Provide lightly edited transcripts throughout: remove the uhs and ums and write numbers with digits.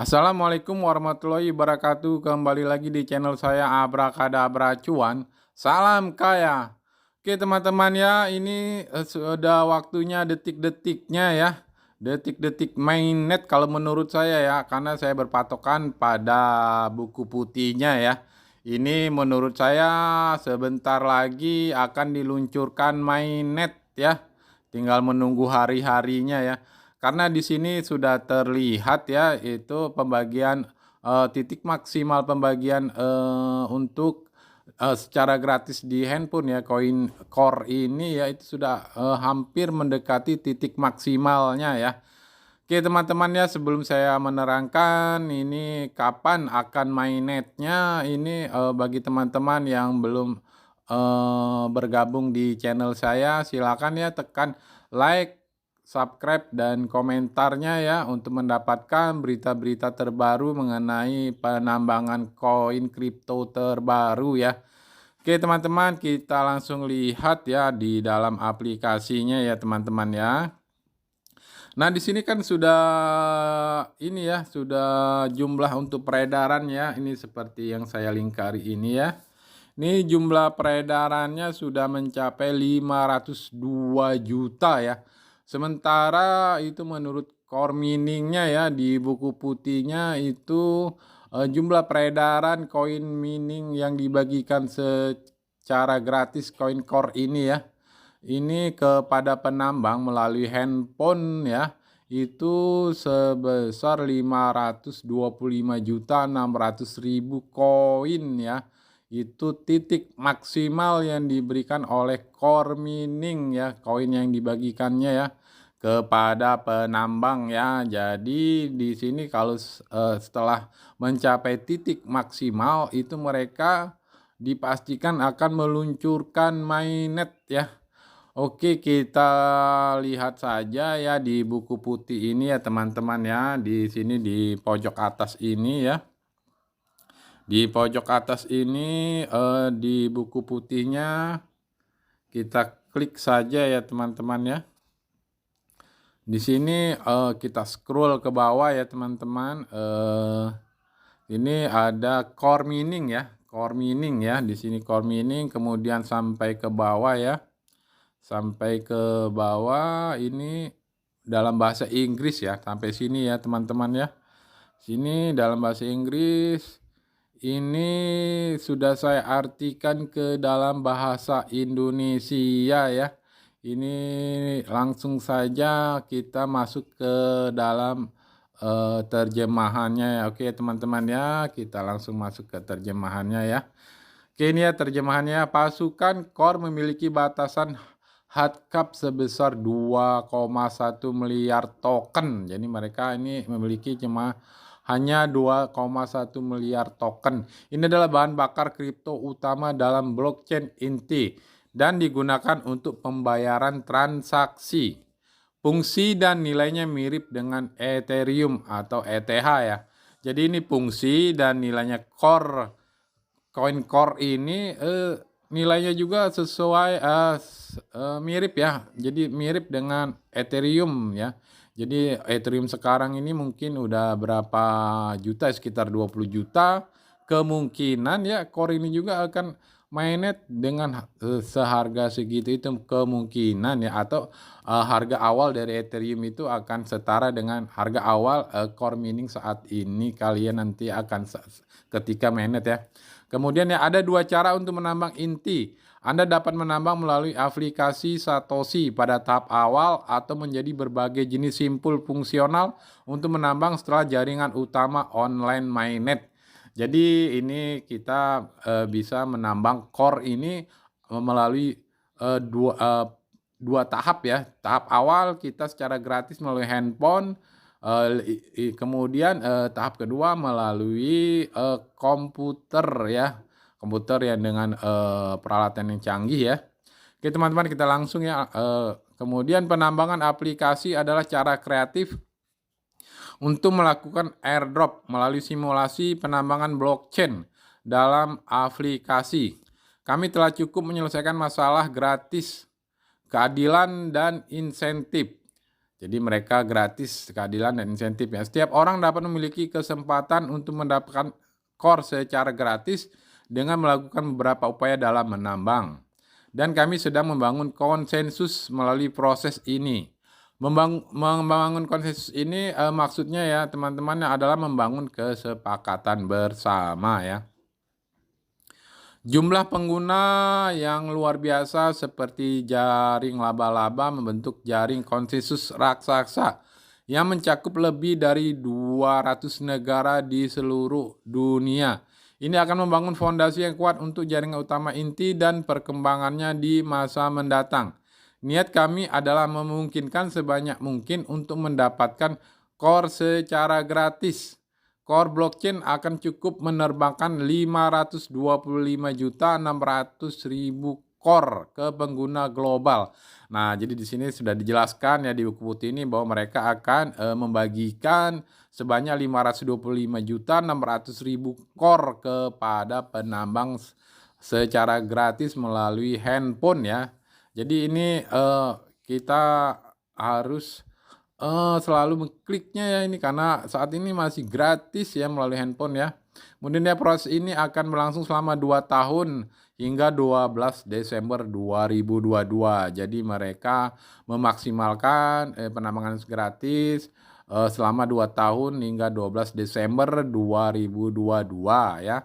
Assalamualaikum warahmatullahi wabarakatuh. Kembali lagi di channel saya Abrakadabra Cuan. Salam kaya. Oke teman-teman ya, ini sudah waktunya detik-detiknya ya. Detik-detik mainnet kalau menurut saya ya, karena saya berpatokan pada buku putihnya ya. Ini menurut saya sebentar lagi akan diluncurkan mainnet ya. Tinggal menunggu hari-harinya ya. Karena di sini sudah terlihat ya itu pembagian titik maksimal pembagian untuk secara gratis di handphone ya, koin core ini ya itu sudah hampir mendekati titik maksimalnya ya. Oke teman-teman ya, sebelum saya menerangkan ini kapan akan mainnetnya ini, bagi teman-teman yang belum bergabung di channel saya, silakan ya tekan like, subscribe dan komentarnya ya untuk mendapatkan berita-berita terbaru mengenai penambangan koin kripto terbaru ya. Oke teman-teman, kita langsung lihat ya di dalam aplikasinya ya teman-teman ya. Nah, di sini kan sudah ini ya, sudah jumlah untuk peredaran ya. Ini seperti yang saya lingkari ini ya. Ini jumlah peredarannya sudah mencapai 502 juta ya. Sementara itu menurut core miningnya ya, di buku putihnya itu jumlah peredaran koin mining yang dibagikan secara gratis koin core ini ya, ini kepada penambang melalui handphone ya, itu sebesar 525.600.000 koin ya. Itu titik maksimal yang diberikan oleh core mining ya, koin yang dibagikannya ya kepada penambang ya. Jadi di sini kalau setelah mencapai titik maksimal itu mereka dipastikan akan meluncurkan mainnet ya. Oke, kita lihat saja ya di buku putih ini ya teman-teman ya. Di sini di pojok atas ini ya. Di pojok atas ini di buku putihnya kita klik saja ya teman-teman ya. Di sini kita scroll ke bawah ya teman-teman. Ini ada core mining ya. Core mining ya. Di sini core mining, kemudian sampai ke bawah ya. Sampai ke bawah ini dalam bahasa Inggris ya, sampai sini ya teman-teman ya. Sini dalam bahasa Inggris, ini sudah saya artikan ke dalam bahasa Indonesia ya. Ini langsung saja kita masuk ke dalam terjemahannya ya. Oke teman-teman ya, kita langsung masuk ke terjemahannya ya. Oke, ini ya terjemahannya. Pasukan core memiliki batasan hard cap sebesar 2,1 miliar token. Jadi mereka ini memiliki hanya 2,1 miliar token. Ini adalah bahan bakar kripto utama dalam blockchain inti dan digunakan untuk pembayaran transaksi. Fungsi dan nilainya mirip dengan Ethereum atau ETH ya. Jadi ini fungsi dan nilainya koin core ini nilainya juga sesuai mirip ya. Jadi mirip dengan Ethereum ya. Jadi Ethereum sekarang ini mungkin udah berapa juta, sekitar 20 juta. Kemungkinan ya core ini juga akan mainnet dengan seharga segitu, itu kemungkinan ya, atau harga awal dari Ethereum itu akan setara dengan harga awal core mining saat ini kalian nanti akan ketika mainnet ya. Kemudian ya ada dua cara untuk menambang inti. Anda dapat menambang melalui aplikasi Satoshi pada tahap awal atau menjadi berbagai jenis simpul fungsional untuk menambang setelah jaringan utama online mainnet. Jadi ini kita bisa menambang core ini melalui dua tahap ya. Tahap awal kita secara gratis melalui handphone. Kemudian tahap kedua melalui komputer ya, komputer yang dengan peralatan yang canggih ya. Oke teman-teman, kita langsung ya. Kemudian penambangan aplikasi adalah cara kreatif untuk melakukan airdrop melalui simulasi penambangan blockchain dalam aplikasi. Kami telah cukup menyelesaikan masalah gratis, keadilan dan insentif. Jadi mereka gratis keadilan dan insentif ya. Setiap orang dapat memiliki kesempatan untuk mendapatkan core secara gratis dengan melakukan beberapa upaya dalam menambang. Dan kami sedang membangun konsensus melalui proses ini. Membangun konsensus ini maksudnya ya teman-teman adalah membangun kesepakatan bersama ya. Jumlah pengguna yang luar biasa seperti jaring laba-laba membentuk jaring konsensus raksasa yang mencakup lebih dari 200 negara di seluruh dunia. Ini akan membangun fondasi yang kuat untuk jaringan utama inti dan perkembangannya di masa mendatang. Niat kami adalah memungkinkan sebanyak mungkin untuk mendapatkan core secara gratis. Core blockchain akan cukup menerbangkan 525.600.000 core ke pengguna global. Nah, jadi di sini sudah dijelaskan ya di buku putih ini bahwa mereka akan membagikan sebanyak 525.600.000 core kepada penambang secara gratis melalui handphone ya. Jadi ini kita harus selalu mengkliknya ya ini karena saat ini masih gratis ya melalui handphone ya. Kemudian ya proses ini akan berlangsung selama 2 tahun hingga 12 Desember 2022. Jadi mereka memaksimalkan penambangan gratis selama 2 tahun hingga 12 Desember 2022 ya.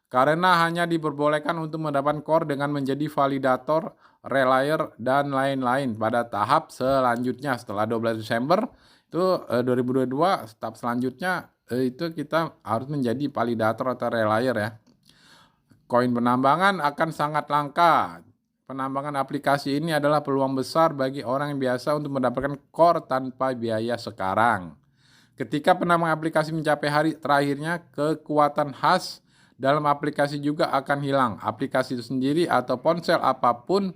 Karena hanya diperbolehkan untuk mendapatkan core dengan menjadi validator, relayer, dan lain-lain pada tahap selanjutnya. Setelah 12 Desember itu 2022, tahap selanjutnya itu kita harus menjadi validator atau relayer ya. Koin penambangan akan sangat langka. Penambangan aplikasi ini adalah peluang besar bagi orang yang biasa untuk mendapatkan core tanpa biaya sekarang. Ketika penambangan aplikasi mencapai hari terakhirnya, kekuatan khas dalam aplikasi juga akan hilang. Aplikasi itu sendiri atau ponsel apapun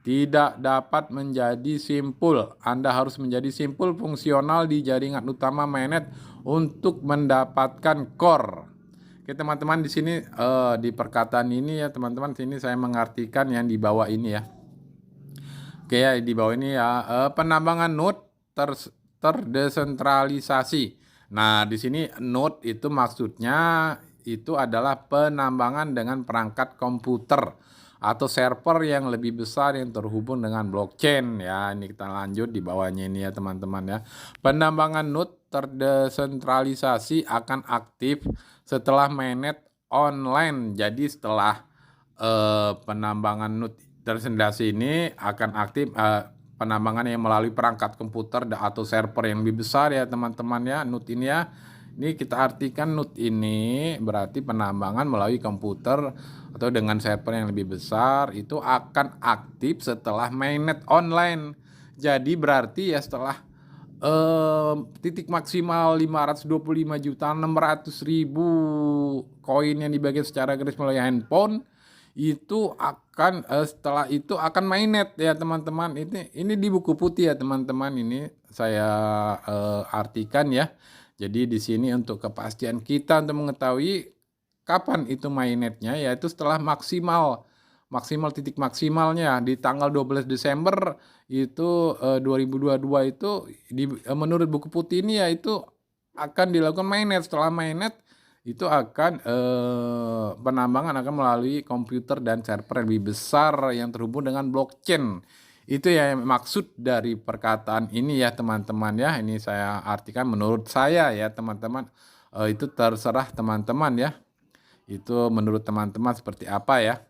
tidak dapat menjadi simpul. Anda harus menjadi simpul fungsional di jaringan utama mainnet untuk mendapatkan core. Oke teman-teman, di sini di perkataan ini ya teman-teman, sini saya mengartikan yang di bawah ini ya. Oke ya, di bawah ini ya penambangan node terdesentralisasi. Nah, di sini node itu maksudnya itu adalah penambangan dengan perangkat komputer atau server yang lebih besar yang terhubung dengan blockchain ya. Ini kita lanjut di bawahnya ini ya teman-teman ya. Penambangan node terdesentralisasi akan aktif setelah mainnet online. Jadi setelah penambangan node terdesentralisasi ini akan aktif penambangan yang melalui perangkat komputer atau server yang lebih besar ya teman-teman ya. Node ini ya. Ini kita artikan node ini berarti penambangan melalui komputer atau dengan server yang lebih besar itu akan aktif setelah mainnet online. Jadi berarti ya setelah titik maksimal 525.600.000 koin yang dibagikan secara gratis melalui handphone itu akan setelah itu akan mainnet ya teman-teman. Ini di buku putih ya teman-teman, ini saya artikan ya. Jadi di sini untuk kepastian kita untuk mengetahui kapan itu mainnetnya, yaitu setelah maksimal titik maksimalnya di tanggal 12 Desember itu 2022 itu menurut buku putih ini yaitu akan dilakukan mainnet. Setelah mainnet itu akan penambangan akan melalui komputer dan server yang lebih besar yang terhubung dengan blockchain. Itu ya maksud dari perkataan ini ya teman-teman ya. Ini saya artikan menurut saya ya teman-teman. Itu terserah teman-teman ya. Itu menurut teman-teman seperti apa ya.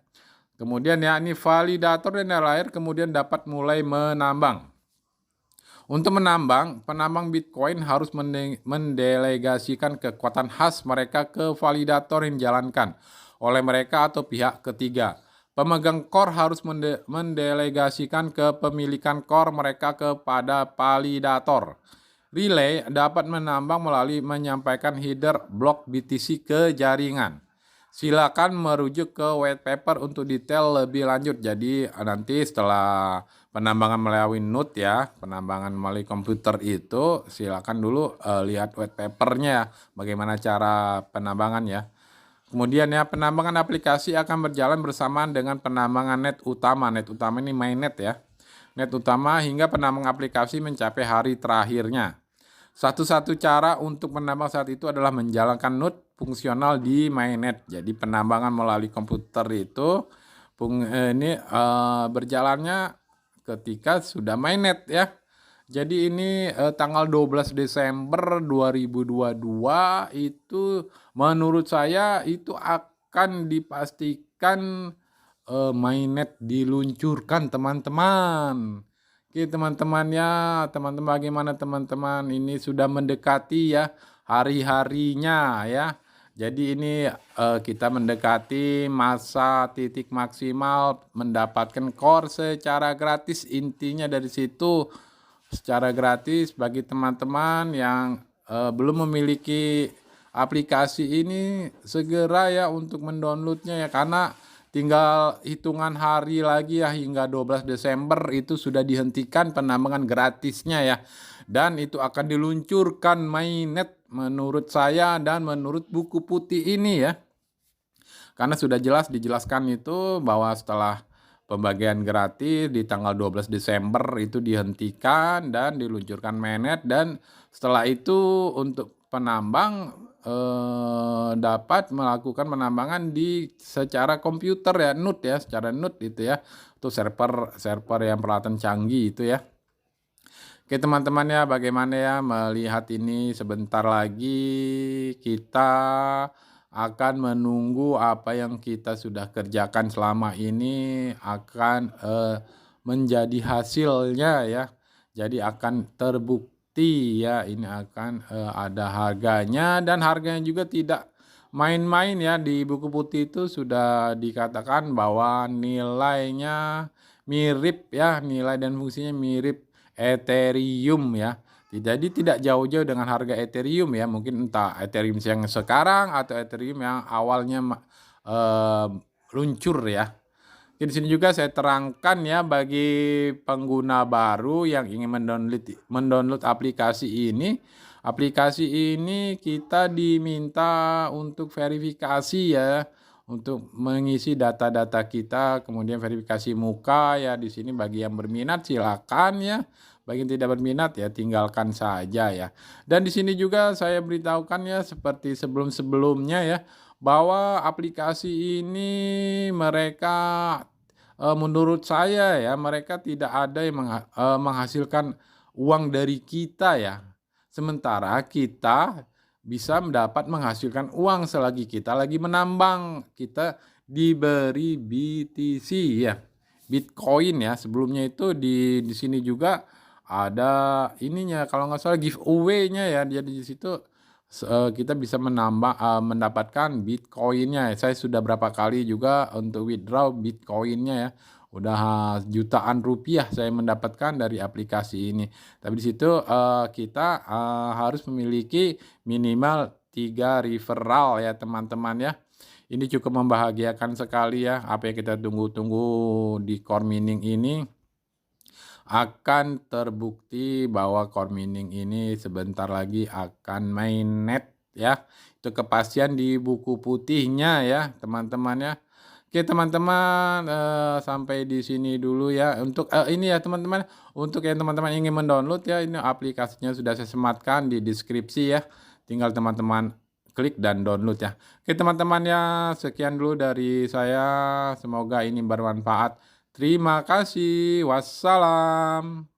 Kemudian ya ini validator dan relayer kemudian dapat mulai menambang. Untuk menambang, penambang Bitcoin harus mendelegasikan kekuatan khas mereka ke validator yang dijalankan oleh mereka atau pihak ketiga. Pemegang core harus mendelegasikan kepemilikan core mereka kepada validator. Relay dapat menambang melalui menyampaikan header blok BTC ke jaringan. Silakan merujuk ke white paper untuk detail lebih lanjut. Jadi nanti setelah penambangan melalui node ya, penambangan melalui komputer itu silakan dulu lihat white papernya bagaimana cara penambangan ya. Kemudian ya penambangan aplikasi akan berjalan bersamaan dengan penambangan net utama. Net utama ini mainnet ya. net utama hingga penambang aplikasi mencapai hari terakhirnya. Satu-satu cara untuk menambang saat itu adalah menjalankan node fungsional di mainnet. Jadi penambangan melalui komputer itu berjalannya ketika sudah mainnet ya. Jadi ini tanggal 12 Desember 2022 itu menurut saya itu akan dipastikan mainnet diluncurkan teman-teman. Oke teman-teman ya, teman-teman bagaimana teman-teman, ini sudah mendekati ya hari-harinya ya. Jadi ini kita mendekati masa titik maksimal mendapatkan core secara gratis. Intinya dari situ secara gratis bagi teman-teman yang belum memiliki aplikasi ini, segera ya untuk mendownloadnya ya, karena tinggal hitungan hari lagi ya hingga 12 Desember itu sudah dihentikan penambangan gratisnya ya. Dan itu akan diluncurkan mainnet menurut saya dan menurut buku putih ini ya. Karena sudah jelas dijelaskan itu bahwa setelah pembagian gratis di tanggal 12 Desember itu dihentikan dan diluncurkan mainnet, dan setelah itu untuk penambang dapat melakukan penambangan di secara komputer ya, NUT ya, secara NUT itu ya, itu server yang peralatan canggih itu ya. Oke teman-teman ya, bagaimana ya melihat ini, sebentar lagi kita akan menunggu apa yang kita sudah kerjakan selama ini akan menjadi hasilnya ya. Jadi akan terbukti ya, ini akan ada harganya, dan harganya juga tidak main-main ya. Di buku putih itu sudah dikatakan bahwa nilainya mirip ya, nilai dan fungsinya mirip Ethereum ya. Jadi tidak jauh-jauh dengan harga Ethereum ya. Mungkin entah Ethereum yang sekarang atau Ethereum yang awalnya luncur ya. Di sini juga saya terangkan ya bagi pengguna baru yang ingin mendownload aplikasi ini. Aplikasi ini kita diminta untuk verifikasi ya, untuk mengisi data-data kita, kemudian verifikasi muka ya. Di sini bagi yang berminat silakan ya, bagi yang tidak berminat ya tinggalkan saja ya. Dan di sini juga saya beritahukan ya seperti sebelum-sebelumnya ya, bahwa aplikasi ini mereka menurut saya ya, mereka tidak ada yang menghasilkan uang dari kita ya. Sementara kita bisa mendapat menghasilkan uang selagi kita lagi menambang. Kita diberi BTC ya, Bitcoin ya. Sebelumnya itu di sini juga ada ininya, kalau nggak salah giveaway-nya ya. Jadi di situ kita bisa mendapatkan Bitcoin-nya. Saya sudah berapa kali juga untuk withdraw Bitcoin-nya ya. Udah jutaan rupiah saya mendapatkan dari aplikasi ini. Tapi di situ kita harus memiliki minimal 3 referral ya teman-teman ya. Ini cukup membahagiakan sekali ya. Apa yang kita tunggu-tunggu di core mining ini akan terbukti bahwa core mining ini sebentar lagi akan mainnet ya. Itu kepastian di buku putihnya ya teman-teman ya. Oke teman-teman, sampai di sini dulu ya untuk ini ya teman-teman. Untuk yang teman-teman ingin mendownload ya, ini aplikasinya sudah saya sematkan di deskripsi ya. Tinggal teman-teman klik dan download ya. Oke teman-teman ya, sekian dulu dari saya. Semoga ini bermanfaat. Terima kasih. Wassalam.